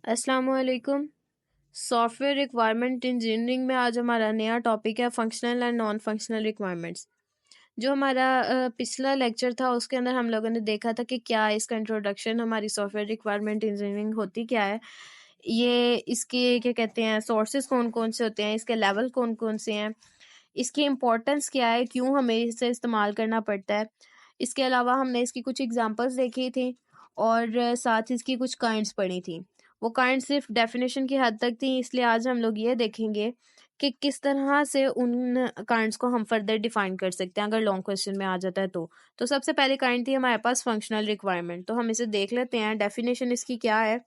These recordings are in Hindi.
अस्सलाम वालेकुम। सॉफ्टवेयर रिक्वायरमेंट इंजीनियरिंग में आज हमारा नया टॉपिक है functional and non functional requirements. जो हमारा पिछला लेक्चर था उसके अंदर हम लोगों ने देखा था कि क्या है इसका इंट्रोडक्शन, हमारी सॉफ्टवेयर रिक्वायरमेंट इंजीनियरिंग होती क्या है, ये इसके क्या कहते हैं, सोर्सेज कौन कौन से होते हैं, इसके लेवल कौन कौन से हैं, इसकी इम्पोर्टेंस क्या है, क्यों हमें इसे इस्तेमाल करना पड़ता है। इसके अलावा हमने इसकी कुछ एग्जांपल्स देखी थी और साथ ही इसकी कुछ काइंड्स पढ़ी थी। वो काइंड सिर्फ डेफिनेशन की हद तक थी, इसलिए आज हम लोग ये देखेंगे कि किस तरह से उन काइंड्स को हम फर्दर डिफाइन कर सकते हैं अगर लॉन्ग क्वेश्चन में आ जाता है तो सबसे पहले काइंड थी हमारे पास फंक्शनल रिक्वायरमेंट। तो हम इसे देख लेते हैं। डेफिनेशन इसकी क्या है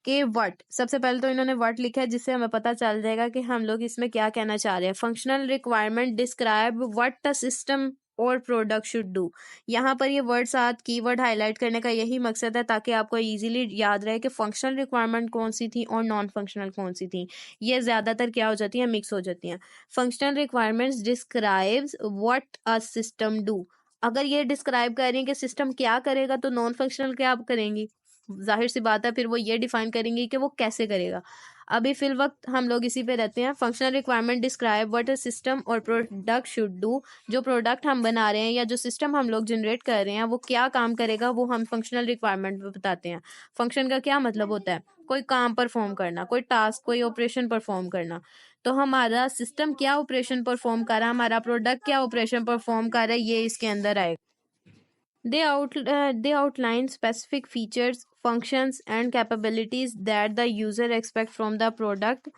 कि व्हाट, सबसे पहले तो इन्होंने व्हाट लिखा है जिससे हमें पता चल जाएगा कि हम लोग इसमें क्या कहना चाह रहे हैं। Functional requirement describe what a system और प्रोडक्ट शुड डू। यहाँ पर ये वर्ड साथ कीवर्ड हाईलाइट करने का यही मकसद है ताकि आपको इजीली याद रहे कि फंक्शनल रिक्वायरमेंट कौन सी थी और नॉन फंक्शनल कौन सी थी। ये ज्यादातर क्या हो जाती है, मिक्स हो जाती हैं। Functional requirements describes what a system do. अगर ये डिस्क्राइब कर रही है कि सिस्टम क्या करेगा तो नॉन फंक्शनल क्या करेंगी, जाहिर सी बात है फिर वो ये डिफाइन करेंगे कि वो कैसे करेगा। अभी फिल वक्त हम लोग इसी पे रहते हैं। Functional requirement describe what a system और प्रोडक्ट शुड डू। जो प्रोडक्ट हम बना रहे हैं या जो सिस्टम हम लोग जनरेट कर रहे हैं वो क्या काम करेगा, वो हम फंक्शनल रिक्वायरमेंट में बताते हैं। फंक्शन का क्या मतलब होता है, कोई काम परफॉर्म करना, कोई टास्क, कोई ऑपरेशन परफॉर्म करना। तो हमारा सिस्टम क्या ऑपरेशन परफॉर्म कर रहा है, हमारा प्रोडक्ट क्या ऑपरेशन परफॉर्म कर रहा है, ये इसके अंदर आएगा। They outline specific features, functions, and capabilities that the user expect from the product.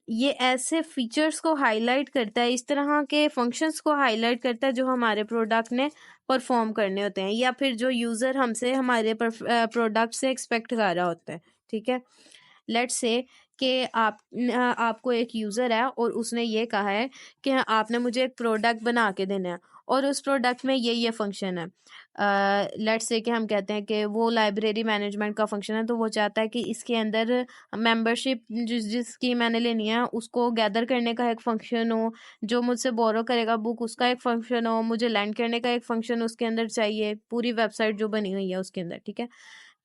ये ऐसे फीचर्स को हाईलाइट करता है, इस तरह के फंक्शंस को हाईलाइट करता है जो हमारे प्रोडक्ट ने परफॉर्म करने होते हैं या फिर जो यूजर हमसे हमारे प्रोडक्ट से एक्सपेक्ट कर रहा होता है। ठीक है, लेट्स से कि आपको एक यूजर है और उसने ये कहा है कि आपने मुझे एक प्रोडक्ट बना के देना है और उस प्रोडक्ट में ये फंक्शन है। लेट्स से कि हम कहते हैं कि वो लाइब्रेरी मैनेजमेंट का फंक्शन है, तो वो चाहता है कि इसके अंदर मेंबरशिप जिसकी मैंने लेनी है उसको गैदर करने का एक फंक्शन हो, जो मुझसे बोरो करेगा बुक उसका एक फंक्शन हो, मुझे लैंड करने का एक फंक्शन उसके अंदर चाहिए, पूरी वेबसाइट जो बनी हुई है उसके अंदर। ठीक है,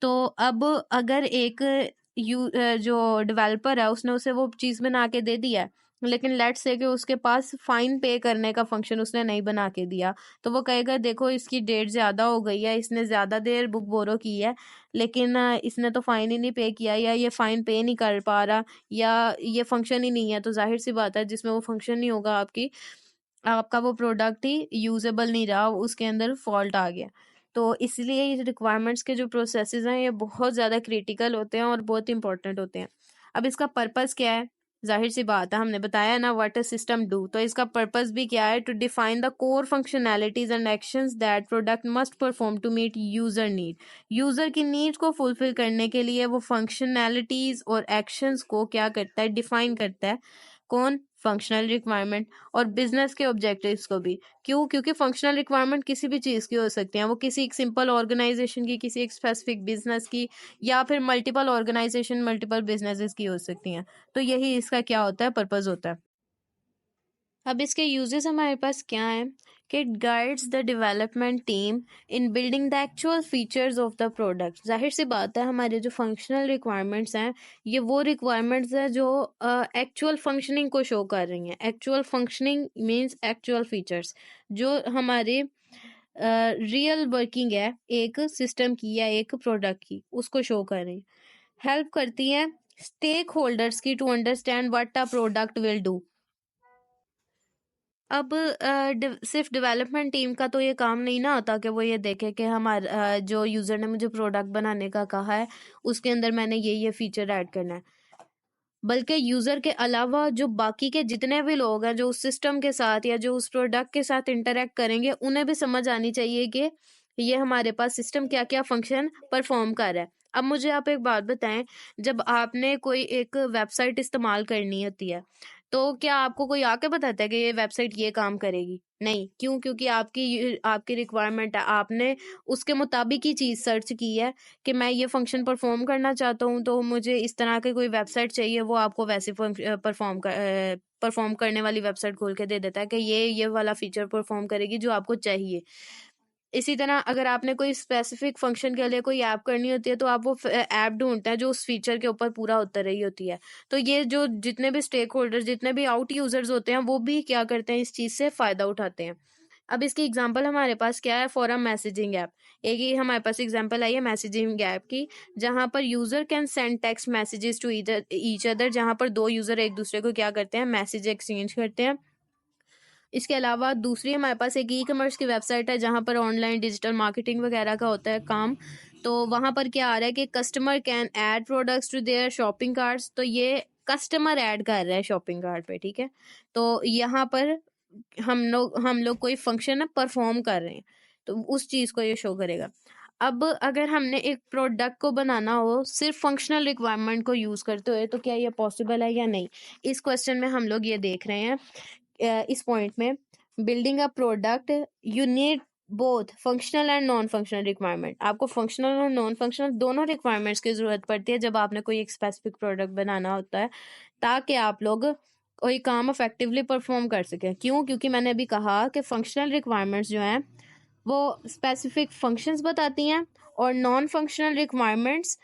तो अब अगर एक जो डेवलपर है उसने उसे वो चीज बना के दे दिया है, लेकिन लेट्स से कि उसके पास फाइन पे करने का फंक्शन उसने नहीं बना के दिया, तो वो कहेगा देखो इसकी डेट ज्यादा हो गई है, इसने ज्यादा देर बुक बोरो की है, लेकिन इसने तो फाइन ही नहीं पे किया, या ये फाइन पे नहीं कर पा रहा, या ये फंक्शन ही नहीं है। तो जाहिर सी बात है जिसमें वो फंक्शन नहीं होगा आपका वो प्रोडक्ट ही यूजेबल नहीं रहा, उसके अंदर फॉल्ट आ गया। तो इसलिए ये रिक्वायरमेंट्स के जो प्रोसेसेस हैं ये बहुत ज़्यादा क्रिटिकल होते हैं और बहुत इंपॉर्टेंट होते हैं। अब इसका पर्पस क्या है, जाहिर सी बात है हमने बताया ना व्हाट अ सिस्टम डू, तो इसका पर्पस भी क्या है, to define the core functionalities and actions that product must perform to meet user need. User की नीड को फुलफिल करने के लिए वो फंक्शनैलिटीज और एक्शंस को क्या करता है, डिफाइन करता है। कौन, फंक्शनल रिक्वायरमेंट। और बिजनेस के ऑब्जेक्टिव्स को भी। क्यों, क्योंकि फंक्शनल रिक्वायरमेंट किसी भी चीज़ की हो सकती हैं, वो किसी एक सिंपल ऑर्गेनाइजेशन की, किसी एक स्पेसिफिक बिजनेस की, या फिर मल्टीपल ऑर्गेनाइजेशन मल्टीपल बिजनेसेस की हो सकती हैं। तो यही इसका क्या होता है, पर्पस होता है। अब इसके यूजेस हमारे पास क्या हैं कि it guides the development team in building the actual features of the product. जाहिर सी बात है हमारे जो फंक्शनल रिक्वायरमेंट्स हैं ये वो रिक्वायरमेंट्स हैं जो एक्चुअल फंक्शनिंग को शो कर रही हैं। Actual functioning means actual features जो हमारे रियल वर्किंग है एक सिस्टम की या एक प्रोडक्ट की, उसको शो कर रही हैं। हेल्प करती हैं स्टेक होल्डर्स की to understand what a product will do. अब सिर्फ डेवलपमेंट टीम का तो ये काम नहीं ना होता कि वो ये देखे कि हमारा जो यूजर ने मुझे प्रोडक्ट बनाने का कहा है उसके अंदर मैंने ये फीचर ऐड करना है, बल्कि यूजर के अलावा जो बाकी के जितने भी लोग हैं जो उस सिस्टम के साथ या जो उस प्रोडक्ट के साथ इंटरेक्ट करेंगे उन्हें भी समझ आनी चाहिए कि ये हमारे पास सिस्टम क्या क्या फंक्शन परफॉर्म कर रहा है। अब मुझे आप एक बात बताएं, जब आपने कोई एक वेबसाइट इस्तेमाल करनी होती है तो क्या आपको कोई आके बताता है कि ये वेबसाइट ये काम करेगी? नहीं। क्यों? क्योंकि आपकी रिक्वायरमेंट है, आपने उसके मुताबिक ही चीज सर्च की है कि मैं ये फंक्शन परफॉर्म करना चाहता हूँ तो मुझे इस तरह की कोई वेबसाइट चाहिए, वो आपको वैसे परफॉर्म करने वाली वेबसाइट खोल के दे देता है कि ये वाला फीचर परफॉर्म करेगी जो आपको चाहिए। इसी तरह अगर आपने कोई स्पेसिफिक फंक्शन के लिए कोई ऐप करनी होती है तो आप वो ऐप ढूंढते हैं जो उस फीचर के ऊपर पूरा उतर रही होती है। तो ये जो जितने भी स्टेक होल्डर, जितने भी आउट यूजर्स होते हैं, वो भी क्या करते हैं, इस चीज से फायदा उठाते हैं। अब इसकी एग्जांपल हमारे पास क्या है, फॉर अ मैसेजिंग ऐप। एक ही हमारे पास एग्जांपल आई है मैसेजिंग ऐप की, जहां पर user can send text messages to each other, जहां पर दो यूजर एक दूसरे को क्या करते हैं, मैसेज एक्सचेंज करते हैं। इसके अलावा दूसरी हमारे पास एक ई कॉमर्स की वेबसाइट है जहां पर ऑनलाइन डिजिटल मार्केटिंग वगैरह का होता है काम। तो वहां पर क्या आ रहा है कि customer can add products to their shopping carts. तो ये कस्टमर ऐड कर रहा है शॉपिंग कार्ट पे, ठीक है। तो यहाँ पर हम लोग कोई फंक्शन परफॉर्म कर रहे हैं, तो उस चीज को ये शो करेगा। अब अगर हमने एक प्रोडक्ट को बनाना हो सिर्फ फंक्शनल रिक्वायरमेंट को यूज करते हुए, तो क्या ये पॉसिबल है या नहीं, इस क्वेश्चन में हम लोग ये देख रहे हैं। इस पॉइंट में building a product you need both functional and non functional requirement. आपको फंक्शनल और नॉन फंक्शनल दोनों रिक्वायरमेंट्स की जरूरत पड़ती है जब आपने कोई एक स्पेसिफिक प्रोडक्ट बनाना होता है, ताकि आप लोग कोई काम इफेक्टिवली परफॉर्म कर सकें। क्यों? क्योंकि मैंने अभी कहा कि फंक्शनल रिक्वायरमेंट्स जो हैं वो स्पेसिफिक फंक्शंस बताती हैं, और नॉन फंक्शनल रिक्वायरमेंट्स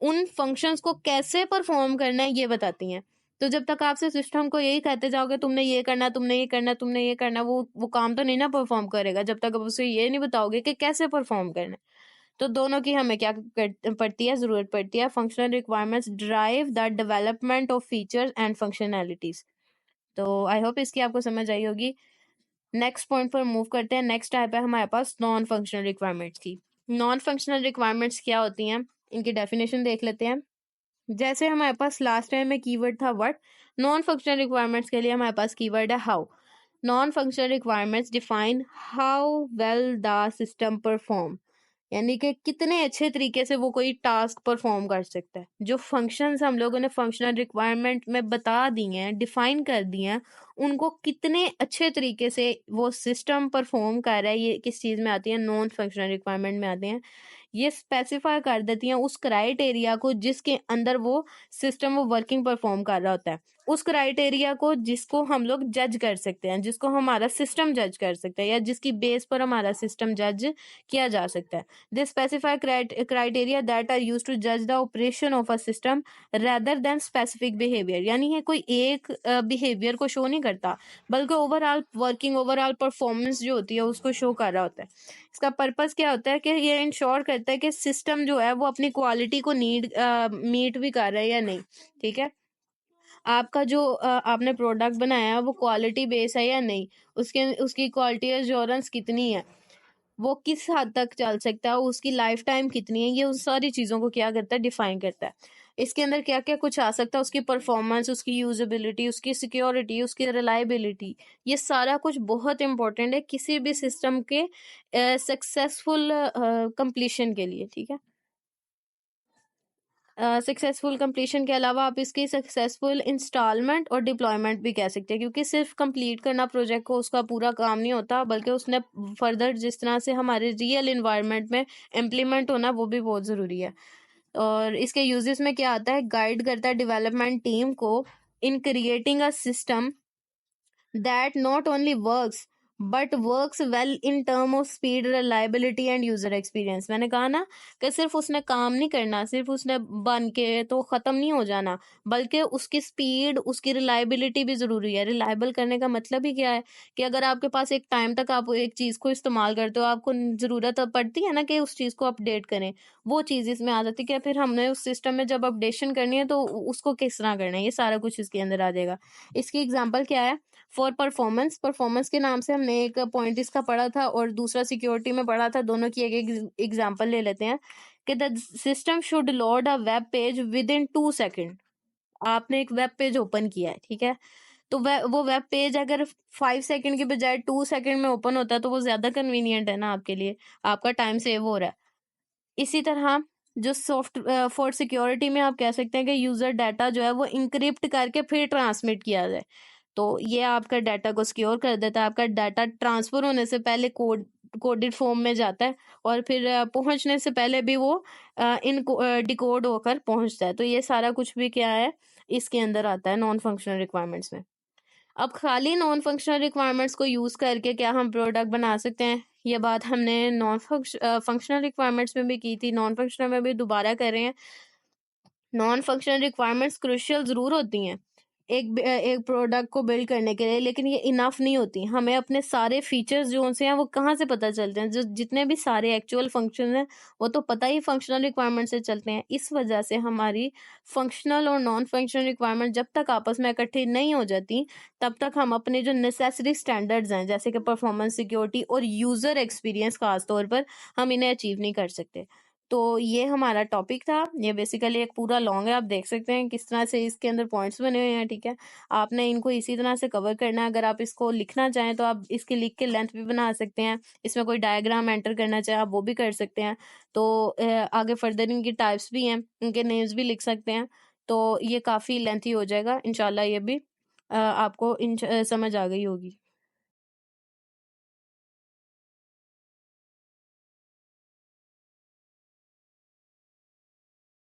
उन फंक्शंस को कैसे परफॉर्म करना है ये बताती हैं। तो जब तक आपसे सिस्टम को यही कहते जाओगे तुमने ये करना, तुमने ये करना, तुमने ये करना, वो काम तो नहीं ना परफॉर्म करेगा जब तक आप उसे ये नहीं बताओगे कि कैसे परफॉर्म करना है। तो दोनों की हमें क्या पड़ती है, जरूरत पड़ती है। Functional requirements drive the development of features and functionalities. तो आई होप इसकी आपको समझ आई होगी। नेक्स्ट पॉइंट पर मूव करते हैं। नेक्स्ट टाइप है हमारे पास नॉन फंक्शनल रिक्वायरमेंट्स की। नॉन फंक्शनल रिक्वायरमेंट्स क्या होती हैं, इनकी डेफिनेशन देख लेते हैं। जैसे हमारे पास लास्ट टाइम में कीवर्ड था व्हाट, नॉन फंक्शनल रिक्वायरमेंट्स के लिए हमारे पास कीवर्ड है how. Non functional requirements define how well the system perform, यानी कि कितने अच्छे तरीके से वो कोई टास्क परफॉर्म कर सकता है। जो फंक्शंस हम लोगों ने फंक्शनल रिक्वायरमेंट में बता दी हैं, डिफाइन कर दी हैं, उनको कितने अच्छे तरीके से वो सिस्टम परफॉर्म कर रहा है, ये किस चीज में आती है, नॉन फंक्शनल रिक्वायरमेंट में आते हैं। ये स्पेसिफाई कर देती हैं उस क्राइटेरिया को जिसके अंदर वो सिस्टम वो वर्किंग परफॉर्म कर रहा होता है, उस क्राइटेरिया को जिसको हम लोग जज कर सकते हैं, जिसको हमारा सिस्टम जज कर सकता है, या जिसकी बेस पर हमारा सिस्टम जज किया जा सकता है। They specify criteria that are used to judge the operation of a system rather than specific behavior। यानी ये कोई एक बिहेवियर को शो नहीं करता, बल्कि ओवरऑल वर्किंग, ओवरऑल परफॉर्मेंस जो होती है उसको शो कर रहा होता है। इसका पर्पस क्या होता है कि ये इंश्योर करता है कि सिस्टम जो है वो अपनी क्वालिटी को मीट भी कर रहा है या नहीं, ठीक है। आपका जो आपने प्रोडक्ट बनाया है वो क्वालिटी बेस है या नहीं, उसकी क्वालिटी एश्योरेंस कितनी है, वो किस हद तक चल सकता है, उसकी लाइफ टाइम कितनी है, ये उन सारी चीजों को क्या करता है, डिफाइन करता है। इसके अंदर क्या क्या कुछ आ सकता है, उसकी परफॉर्मेंस, उसकी यूजेबिलिटी, उसकी सिक्योरिटी, उसकी रिलायबिलिटी, ये सारा कुछ बहुत इंपॉर्टेंट है किसी भी सिस्टम के सक्सेसफुल कंप्लीशन के लिए, ठीक है। सक्सेसफुल कंप्लीशन के अलावा आप इसकी सक्सेसफुल इंस्टॉलमेंट और डिप्लॉयमेंट भी कह सकते हैं, क्योंकि सिर्फ कंप्लीट करना प्रोजेक्ट को उसका पूरा काम नहीं होता, बल्कि उसने फर्दर जिस तरह से हमारे रियल इन्वायरमेंट में इम्प्लीमेंट होना वो भी बहुत ज़रूरी है। और इसके यूजेस में क्या आता है, गाइड करता है डेवलपमेंट टीम को in creating a system that not only works but works well in term of speed, reliability and user experience। मैंने कहा ना कि सिर्फ उसने काम नहीं करना, सिर्फ उसने बन के तो खत्म नहीं हो जाना, बल्कि उसकी स्पीड, उसकी रिलायबिलिटी भी जरूरी है। रिलायबल करने का मतलब ही क्या है कि अगर आपके पास एक टाइम तक आप एक चीज को इस्तेमाल करते हो, आपको जरूरत पड़ती है ना कि उस चीज को अपडेट करें, वो चीज इसमें आ जाती है कि फिर हमने उस सिस्टम में जब अपडेशन करनी है तो उसको किस तरह करना है, ये सारा कुछ इसके अंदर आ जाएगा। इसकी एग्जाम्पल क्या है, फॉर परफॉर्मेंस, परफॉर्मेंस के नाम से हमने एक पॉइंट इसका पढ़ा था और दूसरा सिक्योरिटी में पढ़ा था, दोनों की एक एग्जांपल ले लेते हैं कि the system should load a web page with in 2 second. आपने एक वेब पेज ओपन किया है, ठीक है, तो वो वेब पेज अगर 5 सेकेंड के बजाय 2 सेकेंड में ओपन होता है तो वो ज्यादा कन्वीनियंट है ना आपके लिए, आपका टाइम सेव हो रहा है। इसी तरह जो सॉफ्ट फॉर सिक्योरिटी में आप कह सकते हैं कि यूजर डाटा जो है वो इंक्रिप्ट करके फिर ट्रांसमिट किया जाए, तो ये आपका डाटा को सिक्योर कर देता है। आपका डाटा ट्रांसफर होने से पहले कोडेड फॉर्म में जाता है, और फिर पहुंचने से पहले भी वो इन डिकोड होकर पहुंचता है। तो ये सारा कुछ भी क्या है, इसके अंदर आता है नॉन फंक्शनल रिक्वायरमेंट्स में। अब खाली नॉन फंक्शनल रिक्वायरमेंट्स को यूज करके क्या हम प्रोडक्ट बना सकते हैं? ये बात हमने फंक्शनल रिक्वायरमेंट्स में भी की थी, नॉन फंक्शनल में भी दोबारा कर रहे हैं। नॉन फंक्शनल रिक्वायरमेंट्स क्रूशियल ज़रूर होती हैं, एक प्रोडक्ट को बिल्ड करने के लिए, लेकिन ये इनफ नहीं होती। हमें अपने सारे फीचर्स जो उनसे हैं वो कहाँ से पता चलते हैं? जो जितने भी सारे एक्चुअल फंक्शन हैं, वो तो पता ही फंक्शनल रिक्वायरमेंट से चलते हैं। इस वजह से हमारी फंक्शनल और नॉन फंक्शनल रिक्वायरमेंट जब तक आपस में इकट्ठी नहीं हो जाती, तब तक हम अपने जो नेसेसरी स्टैंडर्ड्स हैं, जैसे कि परफॉर्मेंस, सिक्योरिटी और यूज़र एक्सपीरियंस खास तौर पर, हम इन्हें अचीव नहीं कर सकते। तो ये हमारा टॉपिक था। ये बेसिकली एक पूरा लॉन्ग है, आप देख सकते हैं किस तरह से इसके अंदर पॉइंट्स बने हुए हैं, ठीक है? आपने इनको इसी तरह से कवर करना है। अगर आप इसको लिखना चाहें तो आप इसके लिख के लेंथ भी बना सकते हैं। इसमें कोई डायग्राम एंटर करना चाहें आप वो भी कर सकते हैं। तो आगे फर्दर इनकी टाइप्स भी हैं, इनके नेम्स भी लिख सकते हैं। तो ये काफ़ी लेंथी हो जाएगा। इंशाल्लाह ये भी आपको समझ आ गई होगी।